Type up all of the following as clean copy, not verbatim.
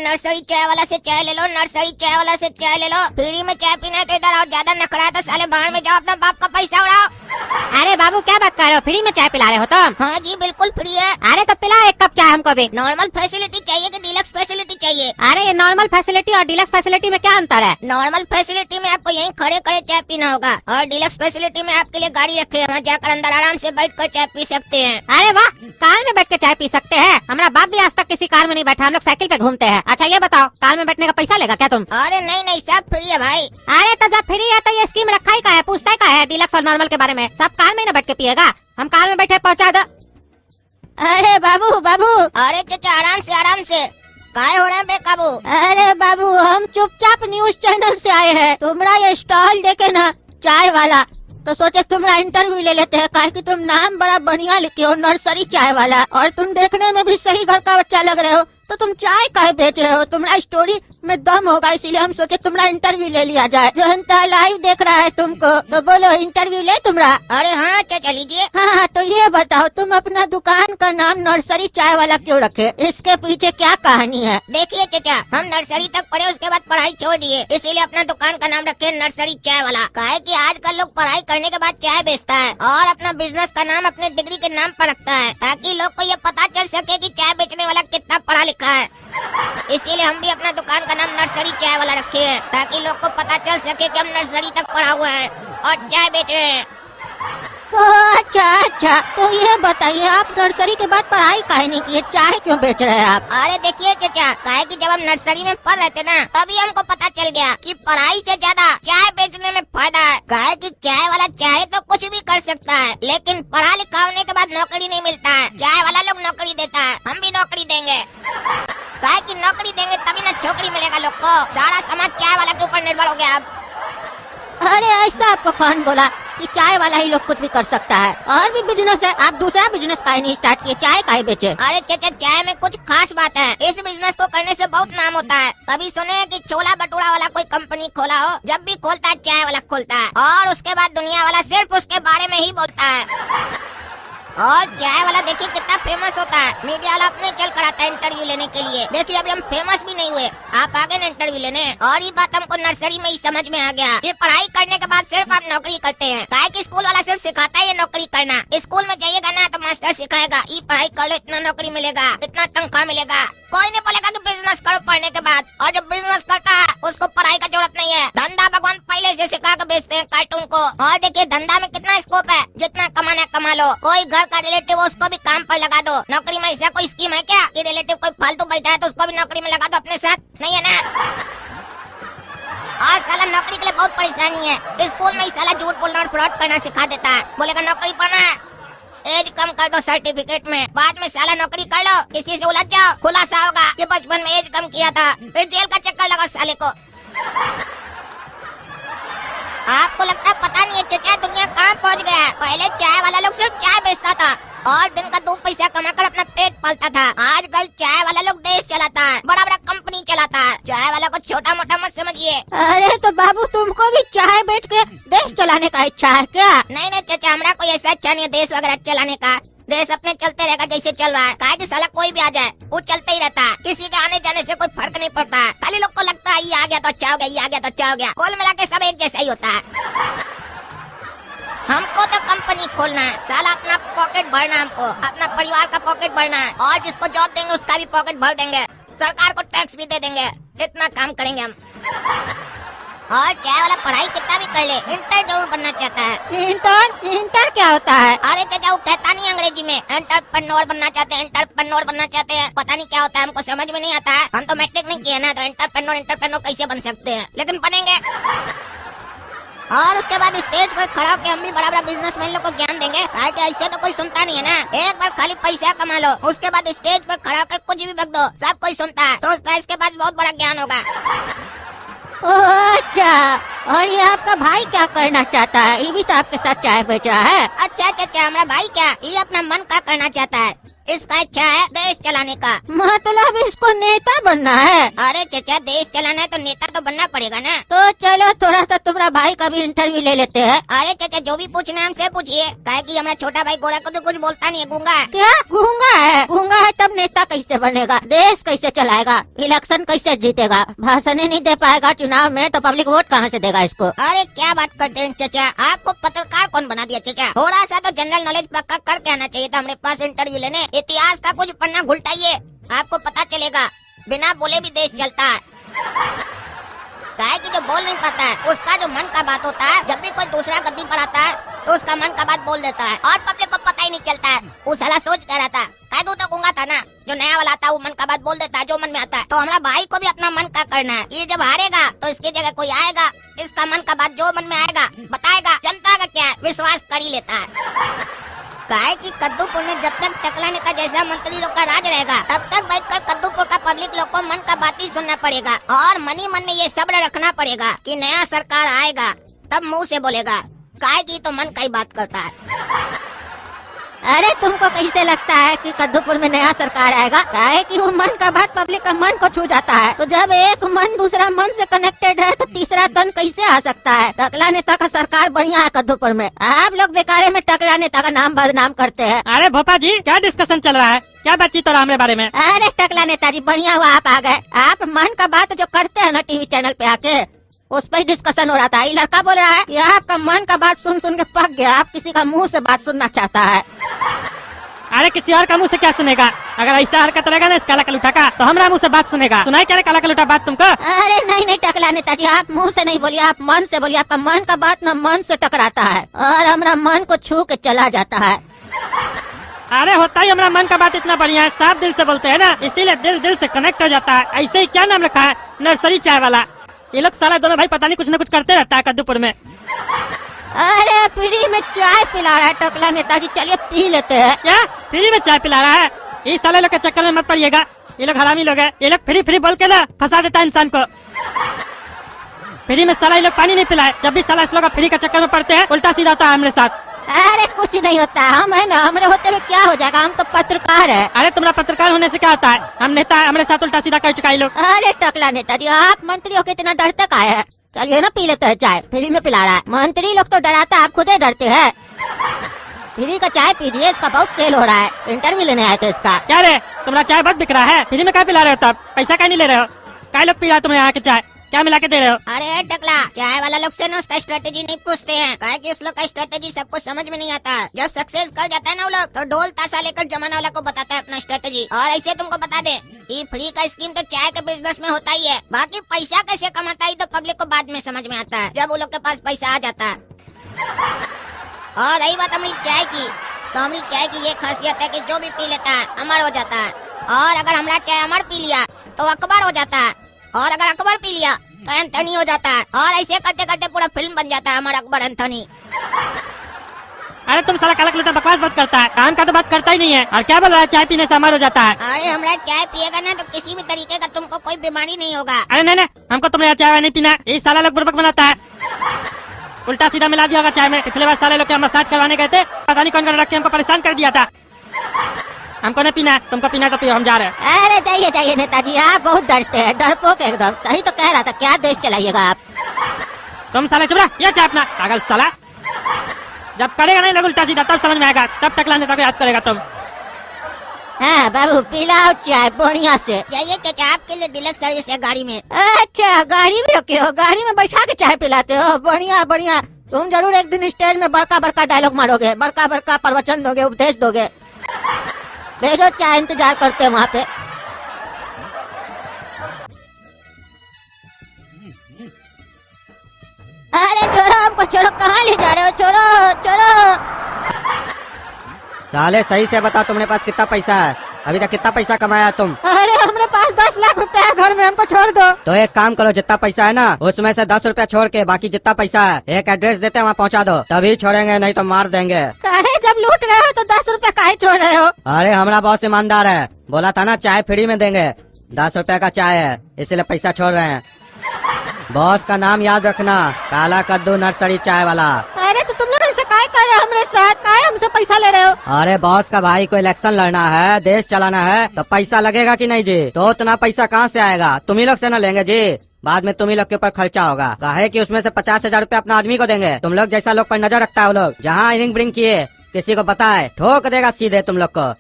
Nursery चाय वाला से चाय ले लो, नर्सरी चाय वाला से चाय ले लो। फ्री में चाय पीना है तो इधर आओ, ज्यादा नखरा है तो साले बाहर में जाओ, अपना बाप का पैसा उड़ाओ। अरे बाबू क्या बात कर रहे हो, फ्री में चाय पिला रहे हो तुम? हाँ जी बिल्कुल फ्री है। अरे तो पिलाओ एक कप चाय हमको भी। नॉर्मल फैसिलिटी चाहिए कि डीलक्स फैसिलिटी चाहिए? अरे ये नॉर्मल फैसिलिटी और डीलक्स फैसिलिटी में क्या अंतर है? नॉर्मल फैसिलिटी में आपको यहीं खड़े खड़े चाय पीना होगा, और डीलक्स फैसिलिटी में आपके लिए गाड़ी रखे हैं, वहाँ जाकर अंदर आराम से बैठ कर चाय पी सकते हैं। अरे वाह, कार में बैठ के चाय पी सकते हैं? हमारा बाप भी आज तक किसी कार में नहीं बैठा, हम लोग साइकिल पे घूमते हैं। अच्छा ये बताओ, कार में बैठने का पैसा लेगा क्या तुम? अरे नहीं नहीं, सब फ्री है भाई। अरे तो जब फ्री है तो ये स्कीम रखा ही का है, पूछता ही का है डीलक्स और नॉर्मल के बारे में? सब कार में न बैठ के पिएगा, हम कार में बैठे पहुँचा दो। अरे बाबू बाबू, अरे चाचा आराम से आराम से, काहे हो रहे हैं बेकाबू? अरे बाबू हम चुपचाप न्यूज चैनल से आए हैं, तुम्हारा ये स्टॉल देखे ना चाय वाला, तो सोचे तुम्हारा इंटरव्यू ले लेते हैं, काहे कि तुम नाम बड़ा बढ़िया लिखे हो, नर्सरी चाय वाला, और तुम देखने में भी सही घर का बच्चा लग रहे हो, तो तुम चाय काहे बेच रहे हो? तुम्हारा स्टोरी में दम होगा, इसीलिए हम सोचे तुम्हारा इंटरव्यू ले लिया जाए। जनता लाइव देख रहा है तुमको, तो बोलो इंटरव्यू ले तुम्हारा। अरे हाँ चाचा लीजिए। हाँ तो ये बताओ, तुम अपना दुकान का नाम नर्सरी चाय वाला क्यों रखे? इसके पीछे क्या कहानी है? देखिए चाचा, हम नर्सरी तक पढ़े, उसके बाद पढ़ाई छोड़ दिए, इसीलिए अपना दुकान का नाम रखे नर्सरी चाय वाला। काहे कि आजकल लोग पढ़ाई करने के बाद चाय बेचता है, और अपना बिजनेस का नाम अपने डिग्री के नाम पर रखता है, ताकि लोग को ये पता चल सके कि चाय बेचने वाला कितना पढ़ा लिखा है। इसीलिए हम भी अपना दुकान का नाम नर्सरी चाय वाला रखे हैं, ताकि लोग को पता चल सके कि हम नर्सरी तक पढ़ा हुआ है और चाय बेच रहे हैं। अच्छा अच्छा, तो ये बताइए आप नर्सरी के बाद पढ़ाई काहे नहीं किए, चाय क्यों बेच रहे हैं आप? अरे देखिए चाचा, काहे कि जब हम नर्सरी में पढ़ रहे थे ना, तभी हमको पता चल गया कि पढ़ाई से ज्यादा चाय बेचने में फायदा है। काहे कि चाय वाला चाहे तो कुछ भी कर सकता है, लेकिन पढ़ा लिखा होने के बाद नौकरी नहीं मिलता है। चाय वाला लोग नौकरी देता है, हम भी नौकरी देंगे। काहे कि नौकरी देंगे तभी ना छोकरी मिलेगा लोग को। सारा समाज चाय वाला के ऊपर निर्भर हो गया अब। अरे ऐसा आपको कौन बोला कि चाय वाला ही लोग कुछ भी कर सकता है? और भी बिजनेस है, आप दूसरा बिजनेस काहे नहीं स्टार्ट किए, चाय काहे बेचे? अरे चाचा, चाय में कुछ खास बात है, इस बिजनेस को करने से बहुत नाम होता है। कभी सुने हैं कि छोला भटूरा वाला कोई कंपनी खोला हो? जब भी खोलता है चाय वाला खोलता है, और उसके बाद दुनिया वाला सिर्फ उसके बारे में ही बोलता है। और चाय वाला देखिए कितना फेमस होता है, मीडिया वाला अपने चल कर आता है इंटरव्यू लेने के लिए। देखिए अभी हम फेमस भी नहीं हुए, आप आ गए ना इंटरव्यू लेने। और ये बात हमको नर्सरी में ही समझ में आ गया, ये पढ़ाई करने के बाद सिर्फ आप नौकरी करते हैं। काहे कि स्कूल वाला सिर्फ सिखाता है ये नौकरी करना, स्कूल में जाइएगा ना तो मास्टर सिखाएगा, ये पढ़ाई कर लो इतना नौकरी मिलेगा, इतना तनख्वाह मिलेगा। कोई नहीं बोलेगा कि बिजनेस करो पढ़ने के बाद, और जो बिजनेस करता है उसको पढ़ाई का जरूरत नहीं है। धंधा भगवान पहले से सिखा कर बेचते हैं कार्टून को। और देखिए धंधा में कितना स्कोप है, जितना कमाना कमा लो। कोई घर का रिलेटिव उसको भी काम पर लगा दो। नौकरी में ऐसा कोई स्कीम है क्या कि रिलेटिव कोई फालतू बैठा है तो उसको भी नौकरी में लगा दो अपने साथ? नहीं है ना। और साला नौकरी के लिए बहुत परेशानी है, स्कूल में ही साला झूठ बोलना और फ्रॉड करना सिखा देता है। बोलेगा नौकरी पढ़ना है, एज कम कर दो सर्टिफिकेट में, बाद में साला नौकरी कर लो, किसी से उलझ जाओ, खुलासा होगा कि बचपन में एज कम किया था, फिर जेल का चक्कर लगा साले को। आपको लगता है पता नहीं है चाचा, दुनिया कहाँ पहुँच गया है। पहले चाय वाला लोग सिर्फ चाय बेचता था और दिन का 2 पैसा कमाकर अपना पेट पालता था। आजकल चाय वाला लोग देश चलाता है, बड़ा बड़ा कंपनी चलाता है। चाय वाला को छोटा मोटा मत समझिए। अरे तो बाबू तुमको भी चाय बेच के देश चलाने का इच्छा है क्या? नहीं नहीं चाचा, हमारा कोई ऐसा इच्छा नहीं है देश वगैरह चलाने का। देश अपने चलते रहेगा जैसे चल रहा है। काहे कि साला कोई भी आ जाए वो चलते ही रहता है, किसी के आने जाने से कोई फर्क नहीं पड़ता है। खाली लोग को लगता है ये आ गया तो अच्छा हो गया, ये आ गया तो अच्छा हो गया। कुल मिला के सब एक जैसा ही होता है। हमको तो कंपनी खोलना है, साला अपना पॉकेट भरना, हमको अपना परिवार का पॉकेट भरना है, और जिसको जॉब देंगे उसका भी पॉकेट भर देंगे, सरकार को टैक्स भी दे देंगे। इतना काम करेंगे हम। और चाय वाला पढ़ाई कितना भी कर ले, इंटर जरूर बनना चाहता है। इंटर क्या होता है? अरे चाचा वो कहता नहीं अंग्रेजी में, एंटरप्रेन्योर बनना चाहते हैं, एंटरप्रेन्योर बनना चाहते हैं। पता नहीं क्या होता है, हमको समझ में नहीं आता है। हम तो मैट्रिक नहीं किए ना, तो एंटरप्रेन्योर कैसे बन सकते हैं, लेकिन बनेंगे। और उसके बाद स्टेज पर खड़ा होकर हम भी बड़ा बड़ा बिजनेसमैन लोग को ज्ञान देंगे। ऐसे तो कोई सुनता नहीं है ना। एक बार खाली पैसा कमा लो, उसके बाद स्टेज पर खड़ा होकर कुछ भी बक दो, सब कोई सुनता है, सोचता है इसके पास बहुत बड़ा ज्ञान होगा। अच्छा, और ये आपका भाई क्या करना चाहता है? ये भी तो आपके साथ चाय बेच रहा है। अच्छा चाचा, हमारा भाई क्या, ये अपना मन का करना चाहता है। इसका इच्छा है देश चलाने का। मतलब इसको नेता बनना है? अरे चचा, देश चलाना है तो नेता तो बनना पड़ेगा ना। तो चलो थोड़ा सा तुम्हारा भाई का भी इंटरव्यू ले लेते हैं। अरे चचा, जो भी पूछना है हमसे पूछिए, काहे कि हमारा छोटा भाई गोरा को तो कुछ बोलता नहीं है, गूंगा है। क्या गूंगा है? गूंगा है तब नेता कैसे बनेगा? देश कैसे चलाएगा? इलेक्शन कैसे जीतेगा? भाषण ही नहीं दे पाएगा चुनाव में तो पब्लिक वोट कहाँ से देगा इसको? अरे क्या बात करते हैं चचा, आपको पत्रकार कौन बना दिया चचा? थोड़ा सा तो जनरल नॉलेज पक्का करके आना चाहिए था हमारे पास इंटरव्यू लेने। इतिहास का कुछ पन्ना घुलटाइए, आपको पता चलेगा बिना बोले भी देश चलता है। काहे कि जो बोल नहीं पाता है उसका जो मन का बात होता है, जब भी कोई दूसरा गद्दी पर आता है तो उसका मन का बात बोल देता है और पब्लिक को पता ही नहीं चलता है। वो साला सोच कह रहा था, काहे तो गूंगा था ना, जो नया वाला आता है वो मन का बात बोल देता है जो मन में आता है। तो हमारा भाई को भी अपना मन का करना है। ये जब हारेगा तो इसकी जगह कोई आएगा, इसका मन का बात जो मन में आएगा बताएगा। जनता का क्या है, विश्वास कर ही लेता है। काहे कि कद्दूपुर में जब तक टकला नेता जैसा मंत्री लोग का राज रहेगा तब तक बैठकर कद्दूपुर का पब्लिक लोग को मन का बात ही सुनना पड़ेगा और मन ही मन में ये सब्र रखना पड़ेगा कि नया सरकार आएगा तब मुंह से बोलेगा। काहे कि तो मन का ही बात करता है। अरे तुमको कैसे लगता है कि कद्दूपुर में नया सरकार आएगा? काहे कि वो मन का बात पब्लिक का मन को छू जाता है। तो जब एक मन दूसरा मन से कनेक्टेड है तो तीसरा तन कैसे आ सकता है? टकला नेता का सरकार बढ़िया है कद्दूपुर में। आप लोग बेकारे में टकला नेता का नाम बदनाम करते हैं। अरे भोपा जी, क्या डिस्कशन चल रहा है? क्या बातचीत हो रहा है हमारे बारे में? अरे टकला नेताजी, बढ़िया हुआ आप आ गए। आप मन का बात जो करते हैं ना टीवी चैनल पे आके, उस पर डिस्कशन हो रहा था। ये लड़का बोल रहा है कि आपका मन का बात सुन सुन के पक गया, आप किसी का मुंह से बात सुनना चाहता है। अरे किसी और का मुंह से क्या सुनेगा? अगर ऐसा हरकत रहेगा ना इस काला कलूठा का तो हमारा मुंह से बात सुनेगा। सुनाई क्या रे काला कलूठा बात तुमको? अरे नहीं नहीं टकला नेताजी, आप मुंह से नहीं बोलिए, आप मन से बोलिए। आपका मन का बात ना मन से टकराता है और हमारा मन को छू के चला जाता है। अरे होता ही हमारा मन का बात इतना बढ़िया है, साफ दिल से बोलते हैं ना, इसीलिए दिल दिल से कनेक्ट हो जाता है। ऐसे ही क्या नाम रखा है? नर्सरी चाय वाला। ये लोग साला दोनों भाई पता नहीं कुछ न कुछ करते रहता है कद्दूपुर में। अरे फ्री में चाय पिला रहा है टकला नेताजी, चलिए पी लेते हैं। क्या फ्री में चाय पिला रहा है? इस साले लोग के चक्कर में मत पड़िएगा, ये लोग हरामी लोग हैं। ये लोग फ्री फ्री बोल के ना फंसा देता है इंसान को। फ्री में साला ये लोग पानी नहीं पिलाए, जब भी साला इस लोग फ्री के चक्कर में पड़ते हैं उल्टा सीधा होता है हमारे साथ। अरे कुछ नहीं होता, हम है ना, हमारे होते हुए क्या हो जाएगा, हम तो पत्रकार है। अरे तुम्हारा पत्रकार होने से क्या होता है? हम नेता है, हमारे साथ उल्टा सीधा कर चुका है लोग। अरे टकला नेताजी, आप मंत्री होके इतना डरते का है? चलिए ना पी लेते हैं चाय, फ्री में पिला रहा है। मंत्री लोग तो डराता, आप खुद ही डरते हैं। फ्री का चाय पीजिए, इसका बहुत सेल हो रहा है। इंटरव्यू लेने आए थे इसका। क्या रे, तुम्हारा चाय बहुत बिक रहा है, फ्री में क्या पिला रहे हो? तब पैसा क्या नहीं ले रहे हो? क्या लोग पी रहा है तुम्हें यहाँ के चाय? क्या मिला के दे रहे हो? अरे टकला, चाय वाला लोग से ना उसका स्ट्रेटेजी नहीं पूछते हैं, काहे कि उस लोग का स्ट्रेटेजी सबको समझ में नहीं आता। जब सक्सेस कर जाता है ना वो लोग तो ढोल ताशा लेकर जमाना वाला को बताता है अपना स्ट्रेटेजी। और ऐसे तुमको बता दे कि फ्री का स्कीम तो चाय के बिजनेस में होता ही है, बाकी पैसा कैसे कमाता है तो पब्लिक को बाद में समझ में आता है, जब वो लोग के पास पैसा आ जाता है। और रही बात हमारी चाय की, तो हमारी चाय की ये खासियत है कि जो भी पी लेता है अमर हो जाता है। और अगर हमारा चाय अमर पी लिया तो अकबर हो जाता है, और अगर अकबर पी लिया तो एंथनी हो जाता है, और ऐसे करते करते पूरा फिल्म बन जाता है हमारा अकबर एंथनी। अरे तुम साला काला कलूठा बकवास बात करता है, काम का तो बात करता ही नहीं है। और क्या बोल रहा है चाय पीने से अमर हो जाता है? अरे हमारा चाय पिएगा ना तो किसी भी तरीके का तुमको कोई बीमारी नहीं होगा। अरे नहीं, हमको तुम्हारा चाय नहीं पीना। ये साला लोग बुड़बक बनाता है, उल्टा सीधा मिला दिया होगा चाय में। पिछले बार साले लोग मसाज करवाने गए थे, पता नहीं कौन कर रख के हमको परेशान कर दिया था। हमको नहीं पीना, तुमको पीना तो पियो, हम जा रहे हैं। अरे जाइए जाइए नेताजी, आप बहुत डरते हैं, डरपोक एकदम। सही तो कह रहा था, क्या देश चलाइएगा आप? तुम साले चुप रह, ये चाय अपना पागल साला। जब करेगा नहीं लोग उल्टा सीधा तब समझ में आएगा, तब टकला नेता को याद करेगा तुम। हाँ बाबू, पिलाओ चाय बढ़िया से। जाइए चाचा, आपके लिए डिलक्स सर्विस है गाड़ी में। अच्छा, गाड़ी में रखे हो? गाड़ी में बैठा के चाय पिलाते हो? बढ़िया बढ़िया। तुम जरूर एक दिन स्टेज में बड़का बड़का डायलॉग मारोगे, बड़का बड़का प्रवचन दोगे, उपदेश दोगे। भेजो चाय, इंतजार करते हैं वहाँ पे। अरे छोड़ो हमको, छोड़ो, कहाँ ले जा रहे हो? छोड़ो छोड़ो। साले सही से बता, तुम्हारे पास कितना पैसा है? अभी तक कितना पैसा कमाया तुम? अरे हमारे पास 10 लाख रुपए है घर में, हमको छोड़ दो। तो एक काम करो, जितना पैसा है ना उसमें से 10 रुपया छोड़ के बाकी जितना पैसा है एक एड्रेस देते हैं वहाँ पहुँचा दो, तभी छोड़ेंगे, नहीं तो मार देंगे। काहे जब लूट रहे हो तो 10 रुपए काहे छोड़ रहे हो? अरे हमारा बॉस ईमानदार है, बोला था ना चाय फ्री में देंगे। 10 रुपया का चाय है इसलिए पैसा छोड़ रहे हैं। बॉस का नाम याद रखना, काला कद्दू नर्सरी चाय वाला। अरे तो तुम लोग ऐसे काहे कर रहे हो हमरे साथ? काहे हमसे पैसा ले रहे हो? अरे बॉस का भाई को इलेक्शन लड़ना है, देश चलाना है, तो पैसा लगेगा कि नहीं जी? तो उतना पैसा कहाँ से आएगा? तुम ही लोग से न लेंगे जी। बाद में तुम ही लोग के ऊपर खर्चा होगा। कहे कि उसमें से 50,000 रूपए अपना आदमी को देंगे। तुम लोग जैसा लोग पर नजर रखता है वो लोग, जहाँ रिंग ब्रिंग किए किसी को बताए ठोक देगा सीधे तुम लोग को।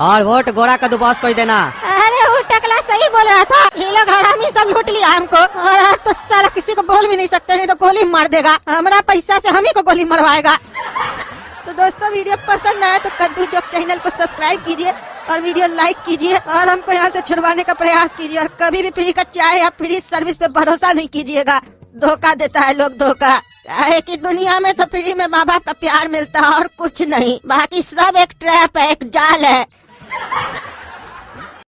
और वोट गोरा कद्दू बॉस को ही देना। अरे वो टकला सही बोल रहा था, ये लोग हरामी सब लूट लिया हमको, और अब तो साला किसी को बोल भी नहीं सकते, नहीं तो गोली मार देगा। हमारा पैसा से हम ही को गोली मरवाएगा। तो दोस्तों वीडियो पसंद आए तो कद्दू जोक चैनल को सब्सक्राइब कीजिए और वीडियो लाइक कीजिए और हमको यहाँ से छुड़वाने का प्रयास कीजिए। और कभी भी फ्री का चाय या फ्री सर्विस पे भरोसा नहीं कीजिएगा, धोखा देता है लोग, धोखा। है कि दुनिया में तो फ्री में माँ बाप का प्यार मिलता है और कुछ नहीं, बाकी सब एक ट्रैप है, एक जाल है।